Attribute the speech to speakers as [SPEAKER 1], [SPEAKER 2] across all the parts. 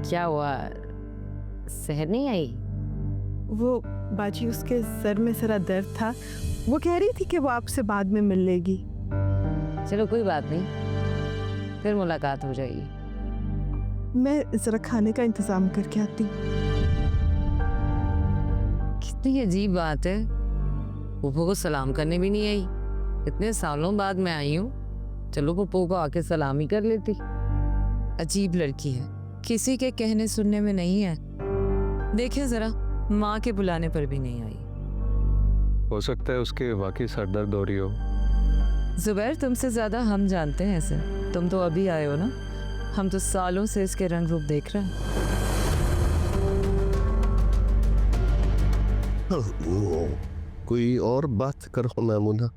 [SPEAKER 1] क्या हुआ, सहर नहीं आई?
[SPEAKER 2] वो बाजी उसके सर में जरा दर्द था, वो कह रही थी कि वो आपसे बाद में मिल लेगी।
[SPEAKER 1] चलो कोई बात नहीं, फिर मुलाकात हो जाएगी।
[SPEAKER 2] मैं जरा खाने का इंतजाम करके आती हूँ।
[SPEAKER 1] कितनी अजीब बात है, पुप्पो को सलाम करने भी नहीं आई। इतने सालों बाद मैं आई हूँ, चलो पुप्पो को आके सलाम ही कर लेती।
[SPEAKER 3] अजीब लड़की है, किसी के कहने सुनने में नहीं है। देखे जरा, माँ के बुलाने पर भी नहीं आई।
[SPEAKER 4] हो सकता है उसके वाकई सर दर्द हो रही हो।
[SPEAKER 3] जुबैर, तुमसे ज्यादा हम जानते हैं इसे। तुम तो अभी आए हो ना, हम तो सालों से इसके रंग रूप देख रहे हैं।
[SPEAKER 5] कोई और बात करो मैमुना।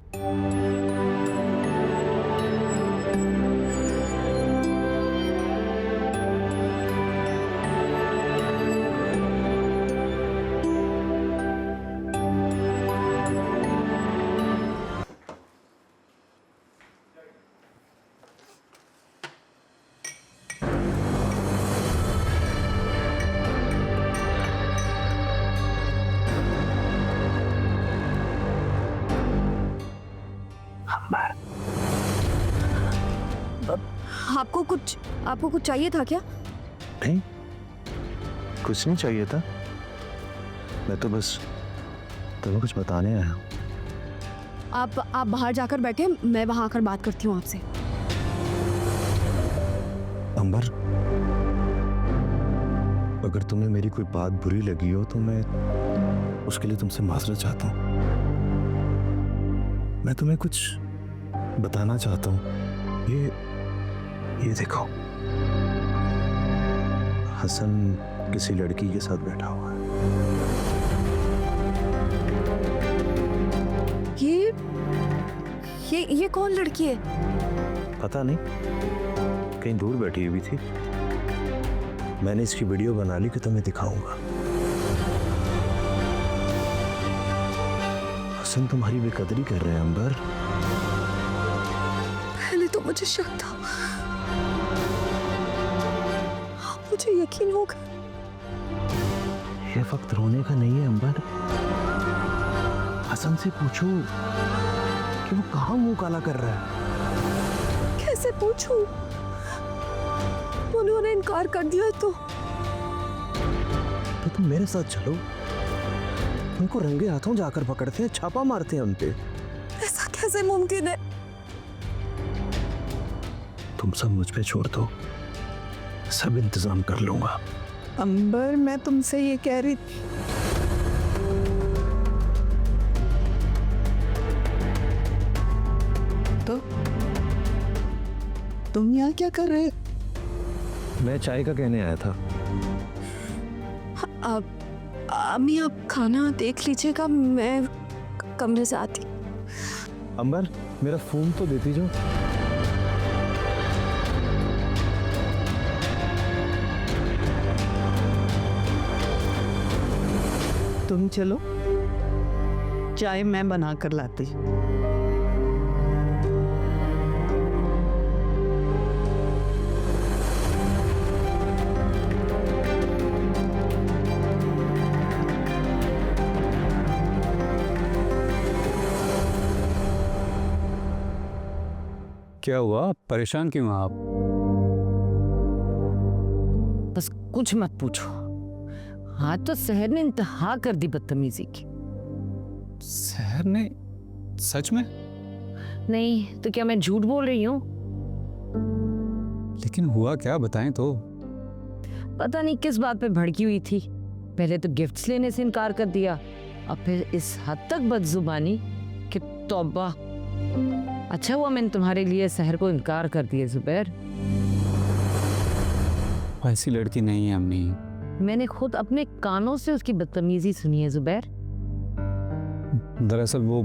[SPEAKER 6] आपको कुछ चाहिए था क्या?
[SPEAKER 5] नहीं, कुछ नहीं चाहिए था। मैं तो बस तुम्हें कुछ बताने आया हूँ।
[SPEAKER 6] आप बाहर जाकर बैठे, मैं वहां आकर बात करती हूँ आपसे।
[SPEAKER 5] अंबर, अगर तुम्हें मेरी कोई बात बुरी लगी हो तो मैं उसके लिए तुमसे माजरत चाहता हूँ। मैं तुम्हें कुछ बताना चाहता हूँ। ये देखो, हसन किसी लड़की के साथ बैठा हुआ है।
[SPEAKER 6] ये कौन लड़की है?
[SPEAKER 5] पता नहीं, कहीं दूर बैठी हुई थी। मैंने इसकी वीडियो बना ली कि तुम्हें दिखाऊंगा। हसन तुम्हारी बेकदरी कर रहे हैं अंबर।
[SPEAKER 6] पहले तो मुझे शक था, मुझे यकीन हो गया।
[SPEAKER 5] ये वक्त रोने का नहीं है अंबर। हसन से पूछो कि वो कहाँ मुंह काला कर रहा है।
[SPEAKER 6] कैसे पूछूं? उन्होंने इनकार कर दिया तो
[SPEAKER 5] तुम मेरे साथ चलो, उनको रंगे हाथों जाकर पकड़ते हैं, छापा मारते हैं उनपे।
[SPEAKER 6] ऐसा कैसे मुमकिन है?
[SPEAKER 5] तुम सब मुझ पे छोड़ दो, सब इंतजाम कर लूंगा।
[SPEAKER 2] अंबर, मैं तुमसे ये कह रही थी। तो तुम यहाँ क्या कर रहे?
[SPEAKER 5] मैं चाय का कहने आया था।
[SPEAKER 6] अम्मी, आप खाना देख लीजिएगा, मैं कमरे से आती।
[SPEAKER 5] अंबर, मेरा फोन तो देती जो।
[SPEAKER 2] तुम चलो, चाय मैं बना कर लाती।
[SPEAKER 4] क्या हुआ, परेशान क्यों हैं आप?
[SPEAKER 1] बस कुछ मत पूछो, आज तो सहर ने इंतहा कर दी बदतमीजी की।
[SPEAKER 4] सहर ने? सच में?
[SPEAKER 1] नहीं तो क्या मैं झूठ बोल रही हूँ?
[SPEAKER 4] लेकिन हुआ क्या, बताएं तो।
[SPEAKER 1] पता नहीं किस बात पे भड़की हुई थी। पहले तो गिफ्ट्स लेने से इनकार कर दिया, अब फिर इस हद तक बदजुबानी कि तौबा। अच्छा हुआ मैंने तुम्हारे लिए सहर को इनकार कर दिया जुबैर।
[SPEAKER 4] ऐसी लड़की नहीं है अम्मी।
[SPEAKER 1] मैंने खुद अपने कानों से उसकी बदतमीजी सुनी है जुबैर।
[SPEAKER 4] दरअसल वो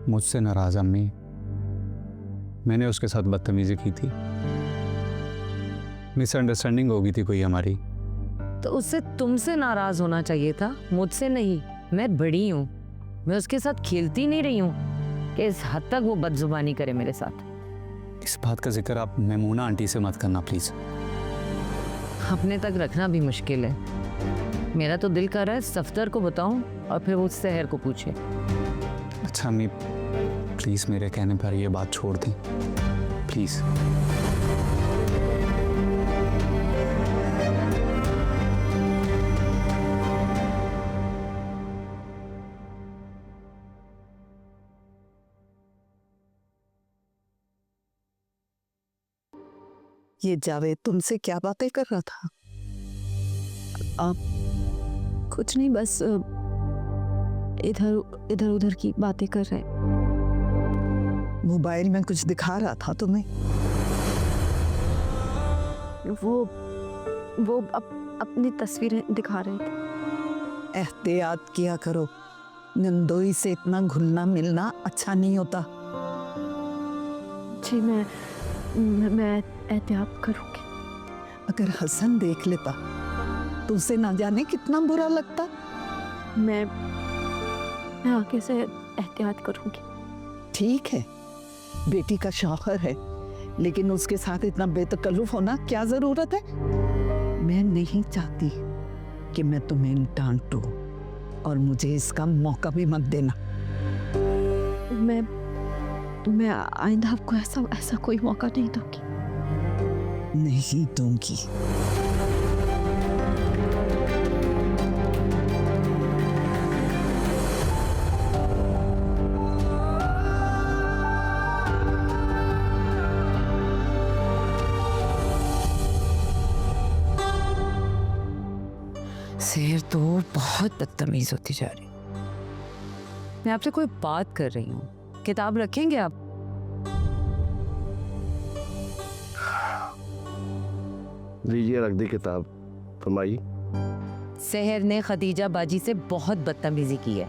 [SPEAKER 4] मुझसे नाराज अम्मी, मैंने उसके साथ बदतमीजी की थी। मिसअंडरस्टैंडिंग हो गई थी कोई हमारी।
[SPEAKER 1] तो उससे तुमसे नाराज होना चाहिए था, मुझसे नहीं। मैं बड़ी हूँ, मैं उसके साथ खेलती नहीं रही हूँ कि इस हद तक वो बदजुबानी करे मेरे साथ।
[SPEAKER 4] इस बात का जिक्र आप मैमूना आंटी से मत करना प्लीज।
[SPEAKER 1] अपने तक रखना भी मुश्किल है। मेरा तो दिल कर रहा है सफदर को बताऊं और फिर वो सहर को पूछे।
[SPEAKER 4] अच्छा अम्मी, प्लीज़ मेरे कहने पर ये बात छोड़ दें, प्लीज़।
[SPEAKER 7] ये जावेद तुमसे क्या बातें कर रहा था?
[SPEAKER 6] कुछ नहीं, बस इधर इधर उधर की बातें कर रहे हैं।
[SPEAKER 7] मोबाइल में कुछ दिखा रहा था तुम्हें?
[SPEAKER 6] वो अपनी तस्वीरें दिखा रहे थे।
[SPEAKER 7] एहतियात किया करो, नंदोई से इतना घुलना मिलना अच्छा नहीं होता।
[SPEAKER 6] जी मैं एहतियात करूँगी।
[SPEAKER 7] अगर हसन देख लेता तो उसे ना जाने कितना बुरा लगता।
[SPEAKER 6] मैं आगे से एहतियात करूँगी।
[SPEAKER 7] ठीक है, बेटी का शौहर है, लेकिन उसके साथ इतना बेतकल्लुफ होना क्या जरूरत है? मैं नहीं चाहती कि मैं तुम्हें डांटूं, और मुझे इसका मौका भी मत देना।
[SPEAKER 6] मैं आइंदा आपको ऐसा कोई मौका नहीं दूंगी।
[SPEAKER 7] नहीं दूंगी।
[SPEAKER 1] सहर तो बहुत बदतमीज होती जा रही। मैं आपसे कोई बात कर रही हूँ, किताब रखेंगे आप?
[SPEAKER 5] लीजिए, रख दी किताब, फरमाइए।
[SPEAKER 1] सहर ने खदीजा बाजी से बहुत बदतमीजी की है।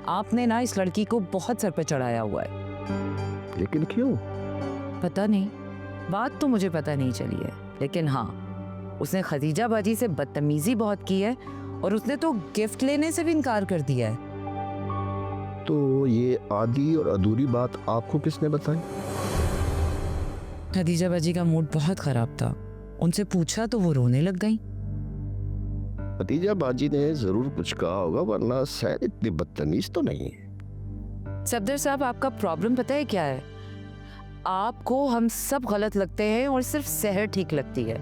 [SPEAKER 1] आपने ना इस लड़की को बहुत सर पे चढ़ाया हुआ है।
[SPEAKER 5] लेकिन क्यों?
[SPEAKER 1] पता नहीं, बात तो मुझे पता नहीं चली है, लेकिन हाँ, उसने खदीजा बाजी से बदतमीजी बहुत की है और उसने तो गिफ्ट लेने से भी इनकार कर दिया है।
[SPEAKER 5] तो ये आधी और अधूरी बात आपको किसने बताई?
[SPEAKER 1] खदीजा बाजी का मूड बहुत खराब था, उनसे पूछा तो वो रोने लग गई।
[SPEAKER 5] खदीजा बाजी ने जरूर कुछ कहा होगा, वरना सहर इतनी बदतमीज तो नहीं है।
[SPEAKER 1] सफदर साहब, आपका प्रॉब्लम पता है क्या है? आपको हम सब गलत लगते हैं और सिर्फ सहर ठीक लगती है।